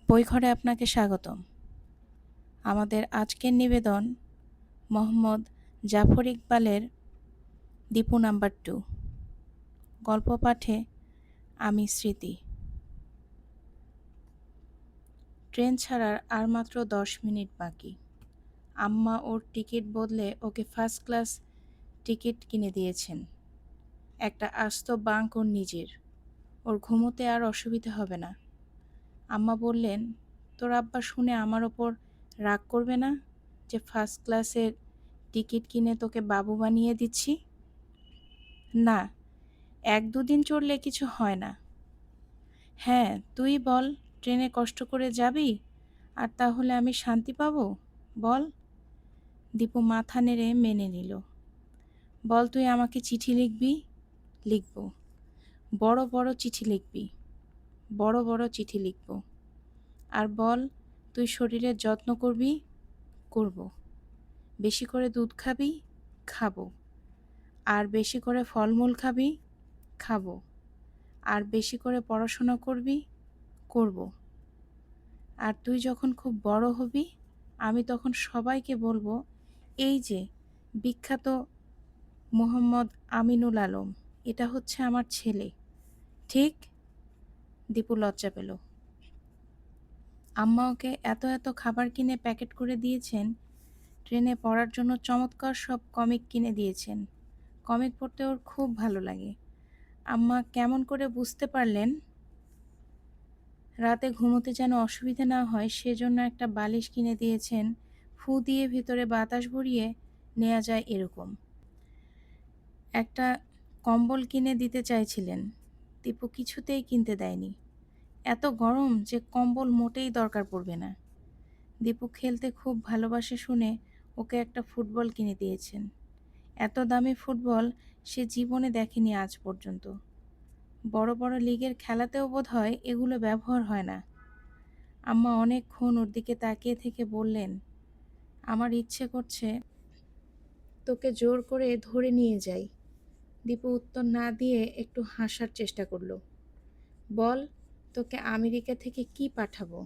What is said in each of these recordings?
বইঘরে আপনাকে স্বাগতম। আমাদের আজকের নিবেদন মোহাম্মদ জাফর ইকবালের দীপু নাম্বার 2। গল্প পাঠে আমি স্মৃতি। ট্রেন ছাড়ার আর মাত্র 10 মিনিট বাকি। আম্মা ওর টিকিট বদলে ওকে ফার্স্ট ক্লাস টিকিট কিনে দিয়েছেন। একটা আস্ত বাঙ্ক ওর নিজের। ওর ঘুমোতে আর অসুবিধা হবে না। আম্মা বললেন, তোর আব্বা শুনে আমার ওপর রাগ করবে না যে ফার্স্ট ক্লাসের টিকিট কিনে তোকে বাবু বানিয়ে দিচ্ছি? না, 1-2 দিন চড়লে কিছু হয় না। হ্যাঁ, তুই বল, ট্রেনে কষ্ট করে যাবি আর তাহলে আমি শান্তি পাবো? বল। দীপু মাথা নেড়ে মেনে নিল। বল, তুই আমাকে চিঠি লিখবি? লিখব। বড় বড় চিঠি লিখবি? বড় বড় চিঠি লিখব। আর বল, তুই শরীরের যত্ন করবি? করব। বেশি করে দুধ খাবি? খাবো। আর বেশি করে ফলমূল খাবি? খাবো। আর বেশি করে পড়াশোনা করবি? করব। আর তুই যখন খুব বড় হবি, আমি তখন সবাইকে বলবো, এই যে বিখ্যাত মোহাম্মদ আমিনুল আলম, এটা হচ্ছে আমার ছেলে। ঠিক? দীপু লজ্জা পেল। আম্মা ওকে এত এত খাবার কিনে প্যাকেট করে দিয়েছেন, ট্রেনে পড়ার জন্য চমৎকার সব কমিক কিনে দিয়েছেন। কমিক পড়তে ওর খুব ভালো লাগে। আম্মা কেমন করে বুঝতে পারলেন রাতে ঘুমোতে যেন অসুবিধা না হয় সেজন্য একটা বালিশ কিনে দিয়েছেন, ফু দিয়ে ভিতরে বাতাস ভরিয়ে নেওয়া যায় এরকম। একটা কম্বল কিনে দিতে চাইছিলেন, দীপু কিছুতেই কিনতে দেয়নি। এত গরম যে কম্বল মোটেই দরকার পড়বে না। দীপু খেলতে খুব ভালোবাসে শুনে ওকে একটা ফুটবল কিনে দিয়েছেন। এত দামি ফুটবল সে জীবনে দেখেনি আজ পর্যন্ত। বড় বড় লিগের খেলাতেও বোধহয় এগুলো ব্যবহার হয় না। আম্মা অনেকক্ষণ ওর দিকে তাকিয়ে থেকে বললেন, আমার ইচ্ছে করছে তোকে জোর করে ধরে নিয়ে যাই। দীপু উত্তর না দিয়ে একটু হাসার চেষ্টা করল। বল, তোকে আমেরিকা থেকে কি পাঠাবো?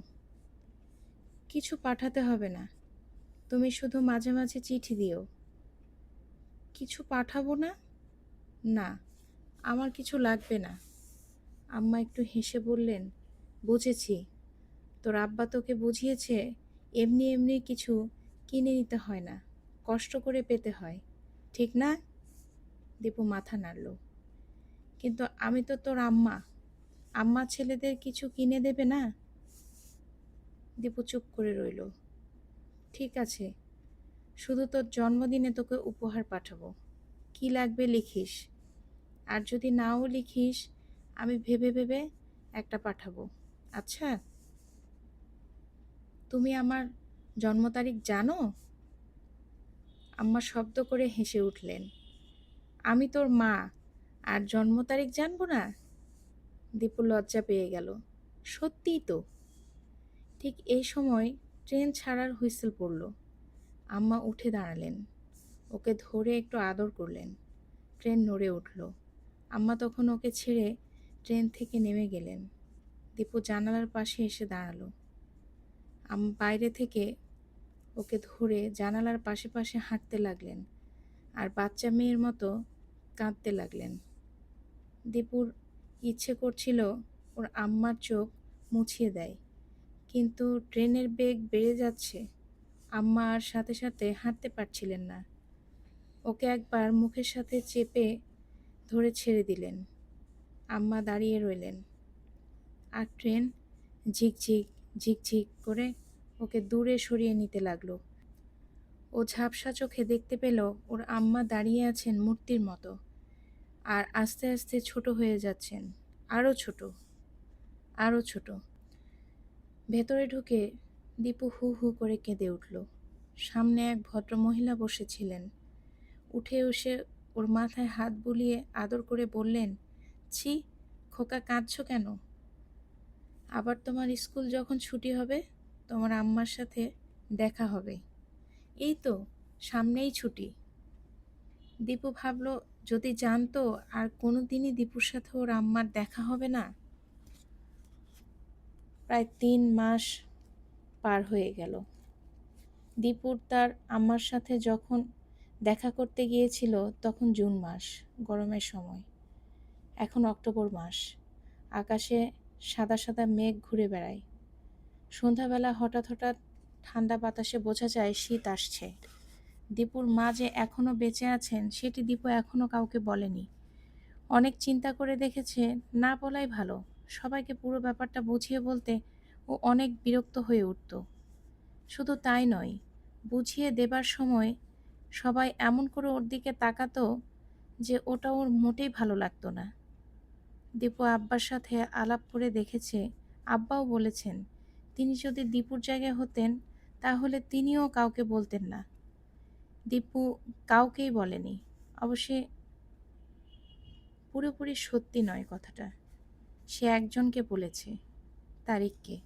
কিছু পাঠাতে হবে না, তুমি শুধু মাঝে মাঝে চিঠি দিও। কিছু পাঠাবো না? না, আমার কিছু লাগবে না। আম্মা একটু হেসে বললেন, বুঝেছি, তোর আব্বা তোকে বুঝিয়েছে এমনি এমনি কিছু কিনে নিতে হয় না, কষ্ট করে পেতে হয়, ঠিক না? দীপু মাথা নাড়ল। কিন্তু আমি তো তোর আম্মা, আম্মা ছেলেদের কিছু কিনে দেবে না? দীপু চুপ করে রইল। ঠিক আছে, শুধু তোর জন্মদিনে তোকে উপহার পাঠাবো। কি লাগবে লিখিস, আর যদি নাও লিখিস আমি ভেবে ভেবে একটা পাঠাবো। আচ্ছা? তুমি আমার জন্ম তারিখ জানো? আম্মা শব্দ করে হেসে উঠলেন। আমি তোর মা, আর জন্ম তারিখ জানবো না? দীপু লজ্জা পেয়ে গেল। সত্যিই তো। ঠিক এই সময় ট্রেন ছাড়ার হুইসেল পড়ল। আম্মা উঠে দাঁড়ালেন, ওকে ধরে একটু আদর করলেন। ট্রেন নড়ে উঠল। আম্মা তখন ওকে ছেড়ে ট্রেন থেকে নেমে গেলেন। দীপু জানালার পাশে এসে দাঁড়ালো। বাইরে থেকে ওকে ধরে জানালার পাশে পাশে হাঁটতে লাগলেন আর বাচ্চা মেয়ের মতো কাঁদতে লাগলেন। দীপুর ইচ্ছে করছিল ওর আম্মার চোখ মুছিয়ে দেয়, কিন্তু ট্রেনের বেগ বেড়ে যাচ্ছে। আম্মা আর সাথে সাথে হাঁটতে পারছিলেন না। ওকে একবার মুখের সাথে চেপে ধরে ছেড়ে দিলেন। আম্মা দাঁড়িয়ে রইলেন, আর ট্রেন ঝিকঝিক ঝিকঝিক করে ওকে দূরে সরিয়ে নিতে লাগলো। ও ঝাপসা চোখে দেখতে পেল ওর আম্মা দাঁড়িয়ে আছেন মূর্তির মতো, আর আস্তে আস্তে ছোট হয়ে যাচ্ছেন, আরও ছোট, আরও ছোট। ভেতরে ঢুকে দীপু হু হু করে কেঁদে উঠল। সামনে এক ভদ্রমহিলা বসেছিলেন। উঠে এসে ওর মাথায় হাত বুলিয়ে আদর করে বললেন, ছি, খোকা, কাঁদছো কেন? আবার তোমার স্কুল যখন ছুটি হবে তোমার আম্মার সাথে দেখা হবে। এই তো সামনেই ছুটি। দীপু ভাবল, যদি জানতো আর কোনোদিনই দীপুর সাথে ওর আম্মার দেখা হবে না। প্রায় ৩ মাস পার হয়ে গেল। দীপুর তার আম্মার সাথে যখন দেখা করতে গিয়েছিল তখন জুন মাস, গরমের সময়। এখন অক্টোবর মাস। আকাশে সাদা সাদা মেঘ ঘুরে বেড়ায়। সন্ধ্যাবেলা হঠাৎ হঠাৎ ঠান্ডা বাতাসে বোঝা যায় শীত আসছে। দীপুর মা যে এখনো বেঁচে আছেন সেটি দীপু এখনো কাউকে বলেনি। অনেক চিন্তা করে দেখেছে না বলাই ভালো। সবাইকে পুরো ব্যাপারটা বুঝিয়ে বলতে ও অনেক বিরক্ত হয়ে উঠত। শুধু তাই নয়, বুঝিয়ে দেবার সময় সবাই এমন করে ওর দিকে তাকাতো যে ওটা ওর মোটেই ভালো লাগতো না। দীপু আব্বার সাথে আলাপ করে দেখেছে, আব্বাও বলেছেন তিনি যদি দীপুর জায়গায় হতেন তাহলে তিনিও কাউকে বলতেন না। দীপু কাউকেই বলেনি। অবশ্যই পুরোপুরি সত্যি নয় কথাটা। সে একজনকে বলেছে, তারিককে।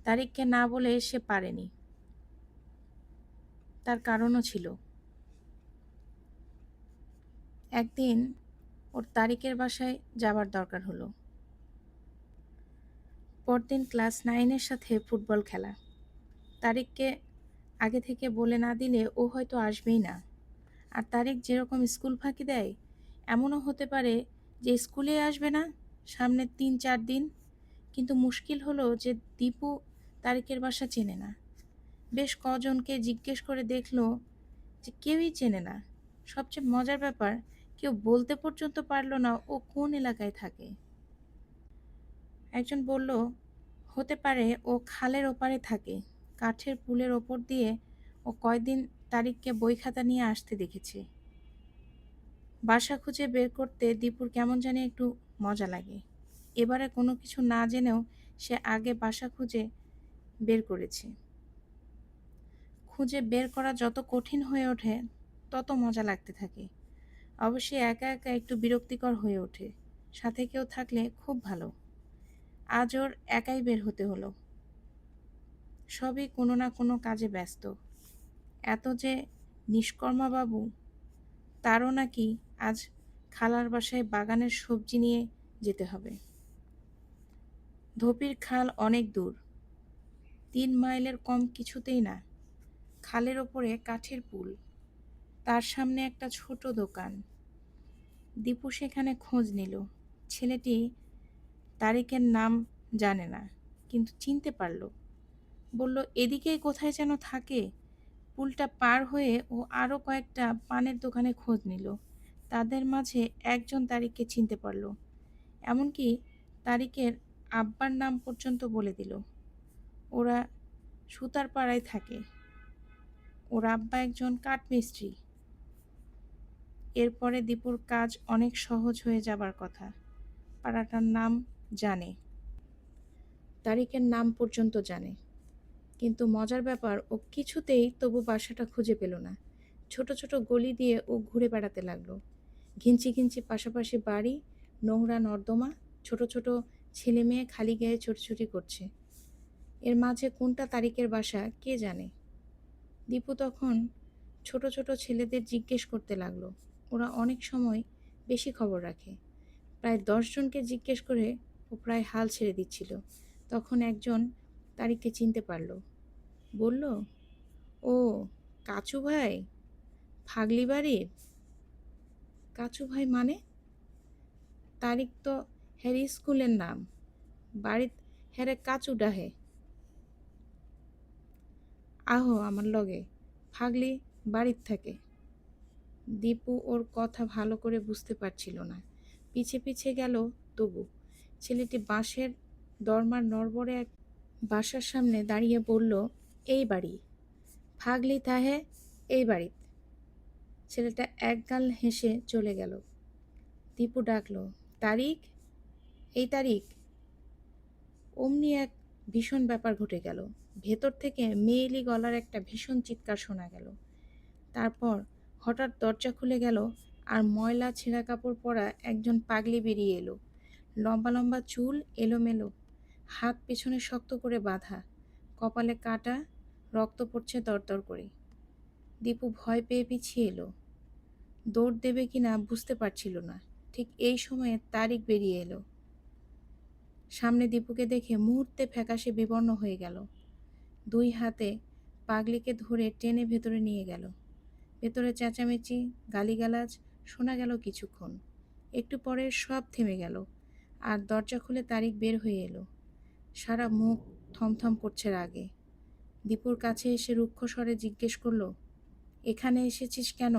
তারিককে না বলে সে পারেনি। তার কারণও ছিল। একদিন ওর তারিকের বাসায় যাবার দরকার হলো। পরদিন ক্লাস 9-এর সাথে ফুটবল খেলা। তারিককে আগে থেকে বলে না দিলে ও হয়তো আসবেই না। আর তারিক যেরকম স্কুল ফাঁকি দেয়, এমনও হতে পারে যে স্কুলে আসবে না সামনের 3-4 দিন। কিন্তু মুশকিল হলো যে দীপু তারিকের বাসা চেনে না। বেশ কজনকে জিজ্ঞেস করে দেখলো যে কেউই চেনে না। সবচেয়ে মজার ব্যাপার, কেউ বলতে পর্যন্ত পারলো না ও কোন এলাকায় থাকে। একজন বলল হতে পারে ও খালের ওপারে থাকে। কাঠের পুলের ওপর দিয়ে ও কয়দিন তারিককে বই খাতা নিয়ে আসতে দেখেছে। বাসা খুঁজে বের করতে দীপুর কেমন জানি একটু মজা লাগে। এবারে কোনো কিছু না জেনেও সে আগে বাসা খুঁজে বের করেছে। খুঁজে বের করা যত কঠিন হয়ে ওঠে তত মজা লাগতে থাকে। অবশ্যই একা একা একটু বিরক্তিকর হয়ে ওঠে। সাথে কেউ থাকলে খুব ভালো। আজ ওর একাই বের হতে হলো। সবই কোনো না কোনো কাজে ব্যস্ত। এত যে নিষ্কর্মা বাবু, তারও নাকি আজ খালার বাসায় বাগানের সবজি নিয়ে যেতে হবে। ধোপির খাল অনেক দূর, 3 মাইলের কম কিছুতেই না। খালের ওপরে কাঠের পুল, তার সামনে একটা ছোট দোকান। দীপু সেখানে খোঁজ নিল। ছেলেটি তারিকের নাম জানে না, কিন্তু চিনতে পারল। বলল এদিকেই কোথায় যেন থাকে। পুলটা পার হয়ে ও আরও কয়েকটা পানের দোকানে খোঁজ নিল। তাদের মাঝে একজন তারিককে চিনতে পারল। এমনকি তারিকের আব্বার নাম পর্যন্ত বলে দিল। ওরা সুতার পাড়ায় থাকে। ওর আব্বা একজন কাঠমিস্ত্রি। এরপরে দীপুর কাজ অনেক সহজ হয়ে যাবার কথা। পাড়াটার নাম জানে, তারিকের নাম পর্যন্ত জানে। কিন্তু মজার ব্যাপার, ও কিছুতেই তবু বাসাটা খুঁজে পেল না। ছোট ছোট গলি দিয়ে ও ঘুরে বেড়াতে লাগলো। ঘিঞ্চি ঘিঞ্চি পাশাপাশি বাড়ি, নোংরা নর্দমা, ছোট ছোট ছেলে মেয়ে খালি গায়ে ছোটাছুটি করছে। এর মাঝে কোনটা তারিকের বাসা কে জানে। দীপু তখন ছোট ছোট ছেলেদের জিজ্ঞেস করতে লাগলো। ওরা অনেক সময় বেশি খবর রাখে। প্রায় 10 জনকে জিজ্ঞেস করে ও প্রায় হাল ছেড়ে দিচ্ছিল। তখন একজন তারিককে চিনতে পারল। বলল, ও কাচু ভাই, ফাগলি বাড়ির। কাচু ভাই মানে? তারিক তো হ্যার স্কুলের নাম। বাড়িত হ্যারে কাচু ডাহে। আহো আমার লগে, ফাগলি বাড়িত থাকে। দীপু ওর কথা ভালো করে বুঝতে পারছিল না। পিছে পিছে গেল তবু। ছেলেটি বাঁশের দরমার নড়বড়ে এক বাসার সামনে দাঁড়িয়ে বলল, এই বাড়ি। ফাগলি তাহে এই বাড়িত। ছেলেটা একগাল হেসে চলে গেল। দীপু ডাকল, তারিক, এই তারিক। অমনি এক ভীষণ ব্যাপার ঘটে গেল। ভেতর থেকে মেয়েলি গলার একটা ভীষণ চিৎকার শোনা গেল। তারপর হঠাৎ দরজা খুলে গেল আর ময়লা ছেঁড়া কাপড় পরা একজন পাগলি বেরিয়ে এলো। লম্বা লম্বা চুল এলোমেলো, হাত পেছনে শক্ত করে বাঁধা, কপালে কাটা, রক্ত পড়ছে দরদর করে। দীপু ভয় পেয়ে পিছিয়ে এলো। দৌড় দেবে কিনা বুঝতে পারছিল না। ঠিক এই সময়ে তারিক বেরিয়ে এলো। সামনে দীপুকে দেখে মুহূর্তে ফ্যাকাশে বিবর্ণ হয়ে গেল। 2 হাতে পাগলিকে ধরে টেনে ভেতরে নিয়ে গেল। ভেতরে চেঁচামেচি, গালিগালাজ শোনা গেল কিছুক্ষণ। একটু পরে সব থেমে গেল, আর দরজা খুলে তারিক বের হয়ে এলো। সারা মুখ থমথম করছে রাগে। দীপুর কাছে এসে রুক্ষ স্বরে জিজ্ঞেস করলো, এখানে এসেছিস কেন?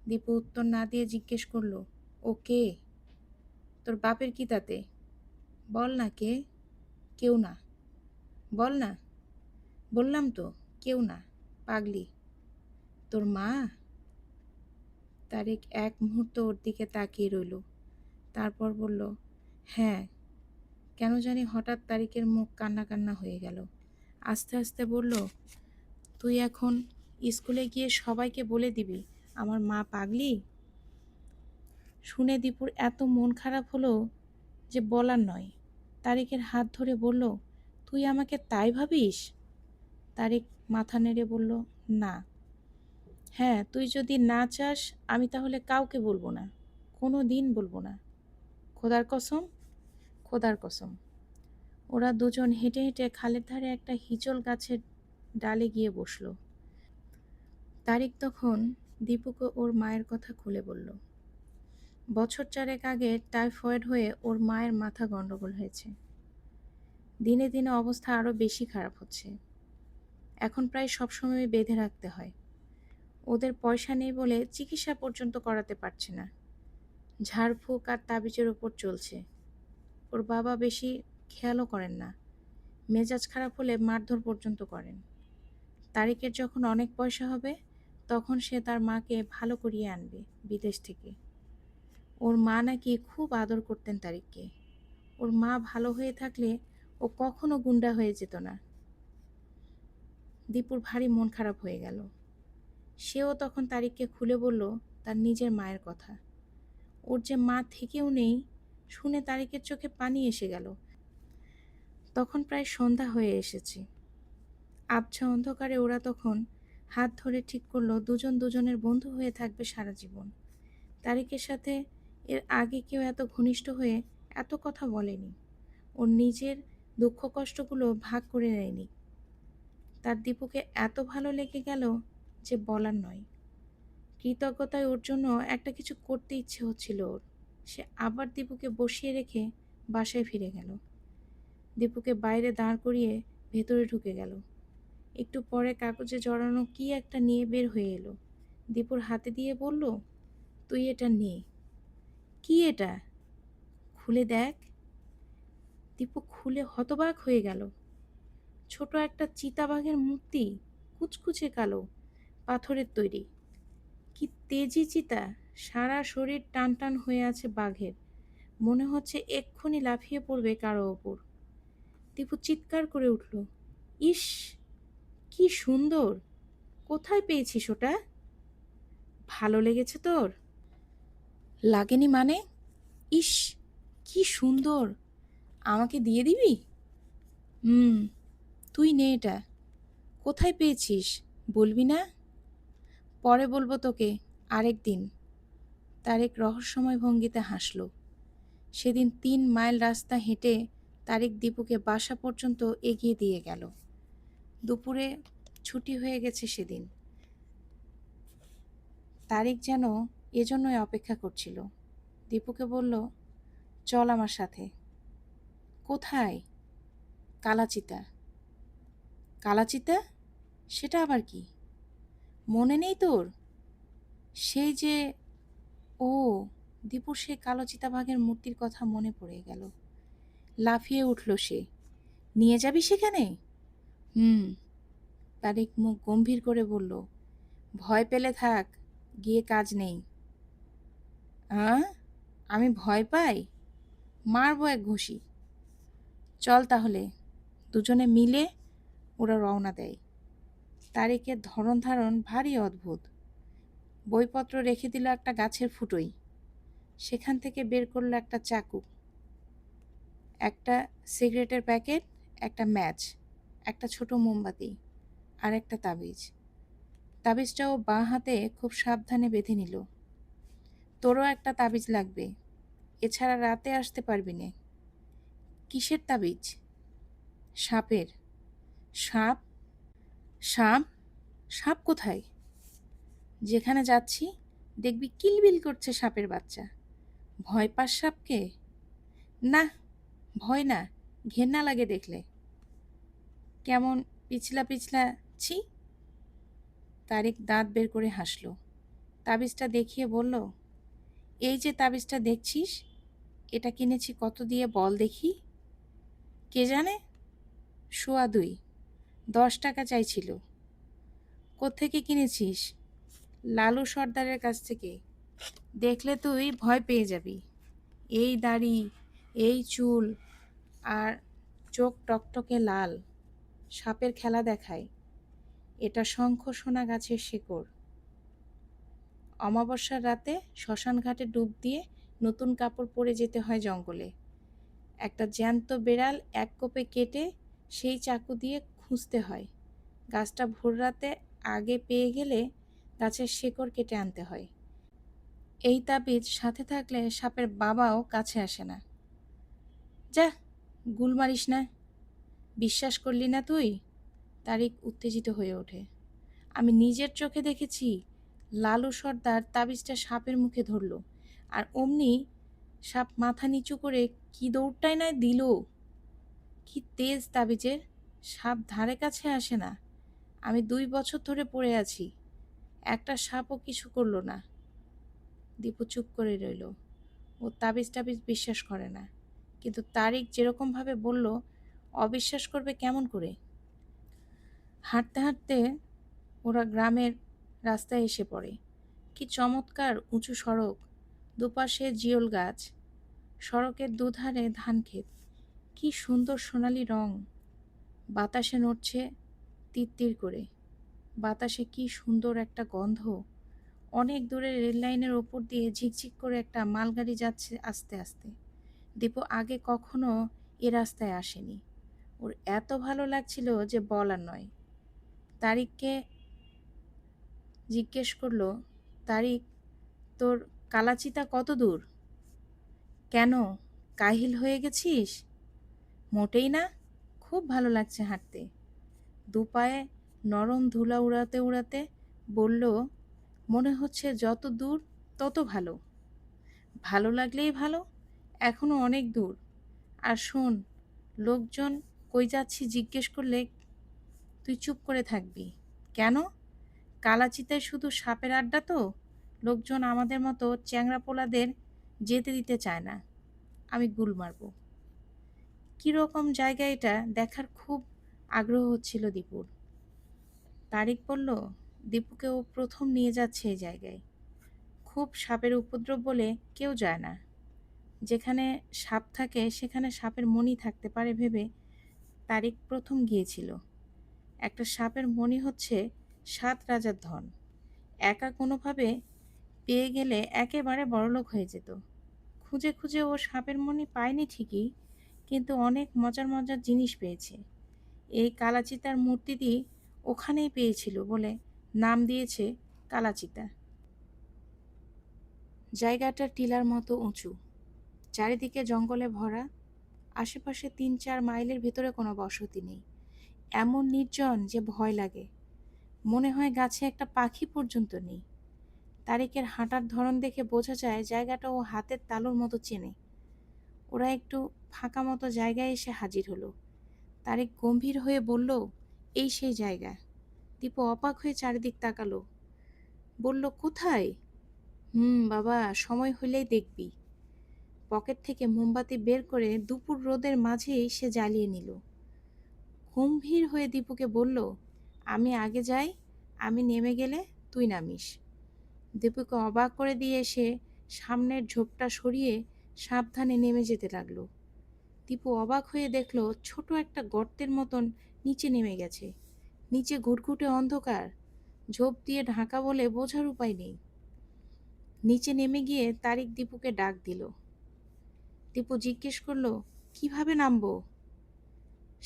দীপু উত্তর না দিয়ে জিজ্ঞেস করলো, ও কে? তোর বাপের কি তাতে? বল না কে? কেউ না। বল না। বললাম তো, কেউ না, পাগলি। তোর মা? তারেক এক মুহূর্ত ওর দিকে তাকিয়ে রইল, তারপর বলল, হ্যাঁ। কেন জানি হঠাৎ তারিকের মুখ কান্না কান্না হয়ে গেল। আস্তে আস্তে বলল, তুই এখন স্কুলে গিয়ে সবাইকে বলে দিবি আমার মা পাগলি? শুনে দীপুর এত মন খারাপ হলো যে বলার নয়। তারিকের হাত ধরে বলল, তুই আমাকে তাই ভাবিস? তারিক মাথা নেড়ে বলল, না। হ্যাঁ, তুই যদি না চাস আমি তাহলে কাউকে বলবো না, কোনো দিন বলবো না। খোদার কসম? খোদার কসম। ওরা দুজন হেঁটে হেঁটে খালের ধারে একটা হিজল গাছের ডালে গিয়ে বসল। তারিক তখন দীপুকে ওর মায়ের কথা খুলে বলল। বছর 4 আগে টাইফয়েড হয়ে ওর মায়ের মাথা গন্ডগোল হয়েছে। দিনে দিনে অবস্থা আরও বেশি খারাপ হচ্ছে। এখন প্রায় সবসময় বেঁধে রাখতে হয়। ওদের পয়সা নেই বলে চিকিৎসা পর্যন্ত করাতে পারছে না। ঝাড়ফুঁক আর তাবিজের ওপর চলছে। ওর বাবা বেশি খেয়ালও করেন না। মেজাজ খারাপ হলে মারধর পর্যন্ত করেন। তারিকের যখন অনেক পয়সা হবে তখন সে তার মাকে ভালো করিয়ে আনবে বিদেশ থেকে। ওর মা নাকি খুব আদর করতেন তারিককে। ওর মা ভালো হয়ে থাকলে ও কখনো গুন্ডা হয়ে যেত না। দীপুর ভারী মন খারাপ হয়ে গেল। সেও তখন তারিককে খুলে বলল তার নিজের মায়ের কথা। ওর যে মা থেকেও নেই শুনে তারিকের চোখে পানি এসে গেল। তখন প্রায় সন্ধ্যা হয়ে এসেছে। আবছা অন্ধকারে ওরা তখন হাত ধরে ঠিক করলো দুজন দুজনের বন্ধু হয়ে থাকবে সারা জীবন। তারিকের সাথে এর আগে কেউ এত ঘনিষ্ঠ হয়ে এত কথা বলেনি। ওর নিজের দুঃখ কষ্টগুলো ভাগ করে নেয়নি। তার দীপুকে এত ভালো লেগে গেল যে বলার নয়। কৃতজ্ঞতায় ওর জন্য একটা কিছু করতে ইচ্ছে হচ্ছিল ওর। সে আবার দীপুকে বসিয়ে রেখে বাসায় ফিরে গেল। দীপুকে বাইরে দাঁড় করিয়ে ভেতরে ঢুকে গেল। একটু পরে কাগজে জড়ানো কি একটা নিয়ে বের হয়ে এলো। দীপুর হাতে দিয়ে বলল, তুই এটা নে। কি এটা? খুলে দেখ। দীপু খুলে হতবাক হয়ে গেল। ছোট একটা চিতাবাঘের মূর্তি, কুচকুচে কালো, পাথরের তৈরি। কি তেজি চিতা! সারা শরীর টান টান হয়ে আছে বাঘের। মনে হচ্ছে এক্ষুনি লাফিয়ে পড়বে কারো ওপর। দীপু চিৎকার করে উঠল, ইস, কি সুন্দর! কোথায় পেয়েছিস ওটা? ভালো লেগেছে তোর? লাগেনি মানে? ইস, কি সুন্দর! আমাকে দিয়ে দিবি? হুম, তুই নে এটা। কোথায় পেয়েছিস বলবি না? পরে বলবো তোকে, আরেক দিন। তারেক রহস্যময় ভঙ্গিতে হাসল। সেদিন 3 মাইল রাস্তা হেঁটে তারেক দীপুকে বাসা পর্যন্ত এগিয়ে দিয়ে গেল। দুপুরে ছুটি হয়ে গেছে সেদিন। তারেক যেন এজন্যই অপেক্ষা করছিল। দীপুকে বলল, চল আমার সাথে। কোথায়? কালাচিতা। কালাচিতা? সেটা আবার কি? মনে নেই তোর? সেই যে, ও, দীপুর সেই কালো চিতাবাঘের মূর্তির কথা মনে পড়ে গেল। লাফিয়ে উঠল সে। নিয়ে যাবি সেখানে? হুম। তারিক মুখ গম্ভীর করে বলল, ভয় পেলে থাক, গিয়ে কাজ নেই। হ্যাঁ, আমি ভয় পাই? মারবো এক ঘুষি। চল তাহলে। দুজনে মিলে ওরা রওনা দেয়। তারিকের ধরন ধারণ ভারী অদ্ভুত। বইপত্র রেখে দিল একটা গাছের ফুটোয়। সেখান থেকে বের করলো একটা চাকু, একটা সিগারেটের প্যাকেট, একটা ম্যাচ, একটা ছোট মোমবাতি আর একটা তাবিজ। তাবিজটাও বাঁ হাতে খুব সাবধানে বেঁধে নিল। তোরও একটা তাবিজ লাগবে, এছাড়া রাতে আসতে পারবি নে। কিসের তাবিজ? সাপের। সাপ? সাপ? সাপ কোথায়? যেখানে যাচ্ছি দেখবি কিলবিল করছে সাপের বাচ্চা। ভয় পাস সাপকে? না, ভয় না, ঘেন্না লাগে দেখলে। কেমন পিছলা পিছলা, ছি। তারিক দাঁত বের করে হাসল। তাবিজটা দেখিয়ে বলল, এই যে তাবিজটা দেখছিস, এটা কিনেছি কত দিয়ে বল দেখি? কে জানে, 2.25। 10 টাকা চাইছিল। কোত্থেকে কিনেছিস? লালু সর্দারের কাছ থেকে। দেখলে তুই ভয় পেয়ে যাবি। এই দাড়ি, এই চুল, আর চোখ টকটকে লাল, সাপের খেলা দেখায়। এটা শঙ্খ সোনা গাছের শেকড়। অমাবস্যার রাতে শ্মশান ঘাটে ডুব দিয়ে নতুন কাপড় পরে যেতে হয় জঙ্গলে। একটা জ্যান্ত বেড়াল এক কোপে কেটে সেই চাকু দিয়ে খুঁজতে হয়। গাছটা ভোররাতে আগে পেয়ে গেলে গাছের শেকড় কেটে আনতে হয়। এই তাবিজ সাথে থাকলে সাপের বাবাও কাছে আসে না। যা, গুল মারিস না। বিশ্বাস করলি না তুই? তারিক উত্তেজিত হয়ে ওঠে। আমি নিজের চোখে দেখেছি। লালু সর্দার তাবিজটা সাপের মুখে ধরল, আর অমনি সাপ মাথা নিচু করে কি দৌড়টাই নয় দিল। কি তেজ তাবিজের! সাপ ধারে কাছে আসে না। আমি 2 বছর ধরে পড়ে আছি, একটা সাপও কিছু করল না। দীপু চুপ করে রইল। ও তাবিজ টাবিজ বিশ্বাস করে না, কিন্তু তারিক যেরকমভাবে বলল, অবিশ্বাস করবে কেমন করে? হাঁটতে হাঁটতে ওরা গ্রামের রাস্তায় এসে পড়ে। কি চমৎকার উঁচু সড়ক, দুপাশে জিওল গাছ, সড়কের দুধারে ধান ক্ষেত। কি সুন্দর সোনালি রং, বাতাসে নড়ছে তিত্তির করে। বাতাসে কি সুন্দর একটা গন্ধ। অনেক দূরে রেললাইনের ওপর দিয়ে ঝিকঝিক করে একটা মালগাড়ি যাচ্ছে আস্তে আস্তে। দীপু আগে কখনো এ রাস্তায় আসেনি। ওর এত ভালো লাগছিল যে বলার নয়। তারিককে জিজ্ঞেস করল, তারিক, তোর কালাচিতা কত দূর? কেন, কাহিল হয়ে গেছিস? মোটেই না, খুব ভালো লাগছে হাঁটতে। দুপায়ে নরম ধুলা উড়াতে উড়াতে বলল, মনে হচ্ছে যত দূর তত ভালো। ভালো লাগলেই ভালো, এখনো অনেক দূর। আর শোন, লোকজন কই যাচ্ছি জিজ্ঞেস করলে তুই চুপ করে থাকবি। কেন? কালাচিতায় শুধু সাপের আড্ডা তো, লোকজন আমাদের মতো চ্যাংড়া পোলাদের যেতে দিতে চায় না। আমি গুল মারব। কীরকম জায়গা এটা দেখার খুব আগ্রহ হচ্ছিল দীপুর। তারিক বলল, দীপুকে ও প্রথম নিয়ে যাচ্ছে এই জায়গায়। খুব সাপের উপদ্রব বলে কেউ যায় না। যেখানে সাপ থাকে সেখানে সাপের মণি থাকতে পারে ভেবে তারিক প্রথম গিয়েছিল। একটা সাপের মণি হচ্ছে 7 রাজার ধন। একা কোনোভাবে পেয়ে গেলে একেবারে বড়লোক হয়ে যেত। খুঁজে খুঁজে ও সাপের মণি পায়নি ঠিকই, কিন্তু অনেক মজার মজার জিনিস পেয়েছে। এই কালাচিতার মূর্তিটি ওখানেই পেয়েছিল বলে নাম দিয়েছে কালাচিতা। জায়গাটা টিলার মতো উঁচু, চারিদিকে জঙ্গলে ভরা। আশেপাশে 3-4 মাইলের ভেতরে কোনো বসতি নেই। এমন নির্জন যে ভয় লাগে। মনে হয় গাছে একটা পাখি পর্যন্ত নেই। তারিকের হাঁটার ধরন দেখে বোঝা যায় জায়গাটা ও হাতের তালুর মতো চেনে। ওরা একটু ফাঁকা মতো জায়গায় এসে হাজির হলো। তারিক গম্ভীর হয়ে বলল, এই সেই জায়গা। দীপু অবাক হয়ে চারিদিক তাকালো। বলল, কোথায়? বাবা, সময় হলেই দেখবি। পকেট থেকে মোমবাতি বের করে দুপুর রোদের মাঝেই সে জ্বালিয়ে নিল। গম্ভীর হয়ে দীপুকে বলল, আমি আগে যাই, আমি নেমে গেলে তুই নামিস। দীপুকে অবাক করে দিয়ে সে সামনের ঝোপটা সরিয়ে সাবধানে নেমে যেতে লাগলো। দীপু অবাক হয়ে দেখল ছোট একটা গর্তের মতন নিচে নেমে গেছে। নিচে ঘুটঘুটে অন্ধকার, ঝোপ দিয়ে ঢাকা বলে বোঝার উপায় নেই। নিচে নেমে গিয়ে তারিক দীপুকে ডাক দিল। দীপু জিজ্ঞেস করলো, কিভাবে নামবো?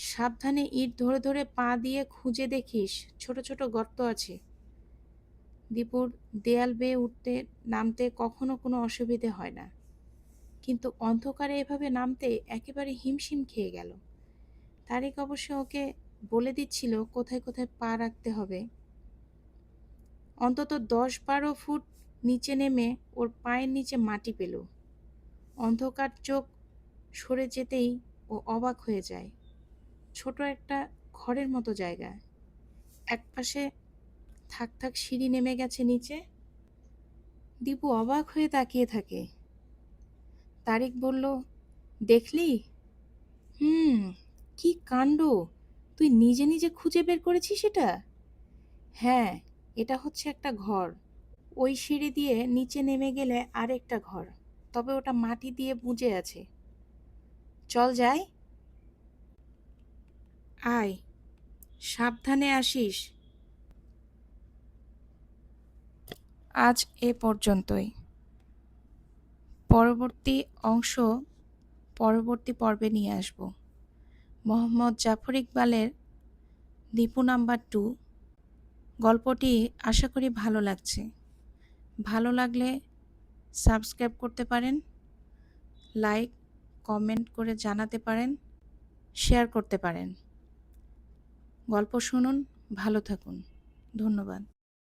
সাবধানে ইট ধরে ধরে পা দিয়ে খুঁজে দেখিস, ছোট ছোট গর্ত আছে। দীপুর দেয়াল বেয়ে উঠতে নামতে কখনো কোনো অসুবিধে হয় না। কিন্তু অন্ধকারে এভাবে নামতে একেবারে হিমশিম খেয়ে গেল। তারিক অবশ্য ওকে বলে দিচ্ছিল কোথায় কোথায় পা রাখতে হবে। অন্তত ১০-১২ ফুট নিচে নেমে ওর পায়ের নিচে মাটি পেল। অন্ধকার চোখ সরে যেতেই ও অবাক হয়ে যায়। ছোট একটা ঘরের মতো জায়গা, একপাশে থাক থাক সিঁড়ি নেমে গেছে নিচে। দীপু অবাক হয়ে তাকিয়ে থাকে। তারিক বলল, দেখলি? হুম, কি কাণ্ড! তুই নিজে নিজে খুঁজে বের করেছিস এটা? হ্যাঁ, এটা হচ্ছে একটা ঘর। ওই সিঁড়ি দিয়ে নিচে নেমে গেলে আরেকটা ঘর, তবে ওটা মাটি দিয়ে বুজে আছে। চল যাই। আয়, সাবধানে আসিস। আজ এ পর্যন্তই। পরবর্তী অংশ পরবর্তী পর্বে নিয়ে আসব। মোহাম্মদ জাফর ইকবালের দীপু নাম্বার 2 গল্পটি আশা করি ভালো লাগছে। ভালো লাগলে সাবস্ক্রাইব করতে পারেন, লাইক কমেন্ট করে জানাতে পারেন, শেয়ার করতে পারেন। গল্প শুনুন, ভালো থাকুন। ধন্যবাদ।